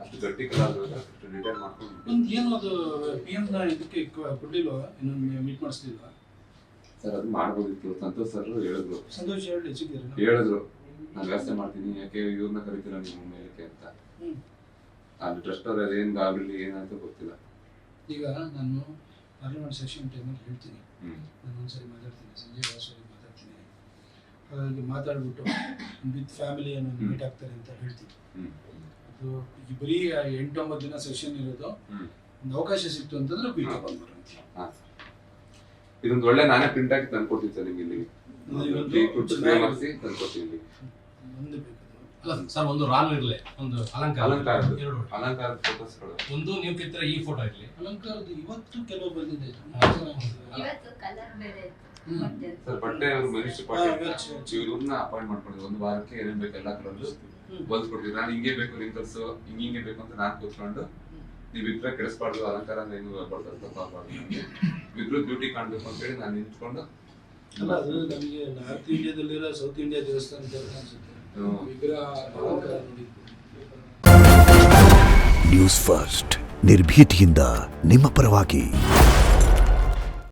ಅಷ್ಟು ಗಟ್ಟಿ ಕಲಾವಿದ್ರು ಅಷ್ಟು ಡಿಟೈಲ್ ಮಾಡ್ಕೊಂಡು ಒಂದು ಏನು ಅದು PM ಇದಕ್ಕೆ ಕೊಟ್ಟಿಲ್ವಾ ಇನ್ನೊಂದು ಮೀಟ್ ಮಾಡಿಸ್ಲಿಲ್ವಾ ಸರ್ ಅದು ಮಾಡ್ಬೋದಿತ್ತು. ಸಂತೋಷ್ ಸರ್ ಹೇಳಿದ್ರು, ಸಂತೋಷ್ ಹೆಚ್ಚಿದ್ದೀರಾ ಹೇಳಿದ್ರು ನಾನು ವ್ಯವಸ್ಥೆ ಮಾಡ್ತೀನಿ, ಯಾಕೆ ಇವ್ರನ್ನ ಕರಿತೀರ ನಿಮ್ಮ ಮೇಲಕ್ಕೆ ಅಂತ. ಅಲ್ಲಿ ಟ್ರಸ್ಟ್ ಅವ್ರು ಅದೇನು ಗಾಬರಿ ಏನಂತ ಗೊತ್ತಿಲ್ಲ. ಈಗ ನಾನು ಪಾರ್ಲಿಮೆಂಟ್ ಸೆಷನ್ ಟೈಮಲ್ಲಿ ಹೇಳ್ತೀನಿ, ನಾನು ಒಂದ್ಸರಿ ಮಾತಾಡ್ತೀನಿ, ಸಂಜೆ ವಾಸವಾಗಿ ಮಾತಾಡ್ತೀನಿ, ಹಾಗಾಗಿ ಮಾತಾಡ್ಬಿಟ್ಟು ವಿತ್ ಫ್ಯಾಮಿಲಿ ಏನೋ ಮೀಟ್ ಆಗ್ತಾರೆ ಅಂತ ಹೇಳ್ತೀನಿ. ಅದು ಈ ಬರೀ 8-9 ದಿನ ಸೆಷನ್ ಇರೋದು, ಒಂದು ಅವಕಾಶ ಸಿಕ್ತು ಅಂತಂದ್ರೆ ಬೀಟ್ ಬಂದ್ಬರು ಅಂತ. ಇದೊಂದು ಒಳ್ಳೆ ನಾನೇ ಪ್ರಿಂಟ್ ಆಗಿ ತಂದ್ಕೊಡ್ತೀನಿ ಸರ್ ನಿಮ್ಗೆ ಇಲ್ಲಿ ಮಾಡಿಸಿ ತಂದ್ಕೊಡ್ತೀನಿ. ಒಂದು ಬೇಕು ಅಲ್ಲ ಸರ್, ಒಂದು ರಾಮ್ ಇರಲಿ, ಒಂದು ಅಲಂಕಾರದ ಫೋಟೋಸ್ಗಳು, ಒಂದು ನೀವು ಕಿತ್ತರ ಈ ಫೋಟೋ ಇರಲಿ. ಅಲಂಕಾರದ ಇವತ್ತು ಕೆಲವು ಬಂದಿದೆ ಸರ್. ಬಟ್ಟೆ ಅವರು ಮನುಷ್ಯ ಪಾಟಿ ಇವ್ರನ್ನ ಅಪಾಯಿಂಟ್ ಮಾಡ್ಕೊಂಡಿದ್ರು, ಒಂದು ವಾರಕ್ಕೆ ಏನೇನ್ ಬೇಕು ಎಲ್ಲ ಕಡೆಯಲ್ಲೂ ಹೊಲ್ಸ್ಕೊಡ್ತೀವಿ. ನಾನು ಹಿಂಗೆ ಬೇಕು ರಿಂಕಲ್ಸ್ ಹಿಂಗೆ ಬೇಕು ಅಂತ ನಾನು ಕೂತ್ಕೊಂಡು ನೀವ್ ಇದ್ರೆ ಕೆಡಿಸ್ಬಾರ್ದು, ಅಲಂಕಾರ ಏನು ತಪ್ಪಾಗಬಾರ್ದು, ಇಬ್ರು ಬ್ಯೂಟಿ ಕಾಣ್ಬೇಕು ಅಂತ ಹೇಳಿ ನಾನು ನಿಂತ್ಕೊಂಡು. ಅಲ್ಲ ಅದು ನಮಗೆ ನಾರ್ತ್ ಇಂಡಿಯಾದಲ್ಲಿರೋ ಸೌತ್ ಇಂಡಿಯಾ ದೇವಸ್ಥಾನ ಅನ್ಸುತ್ತೆ ವಿಗ್ರಹ ಅಲಂಕಾರ ನೋಡಿದ್ದು. ನ್ಯೂಸ್ ಫಸ್ಟ್ ನಿರ್ಭೀತಿಯಿಂದ ನಿಮ್ಮ ಪರವಾಗಿ.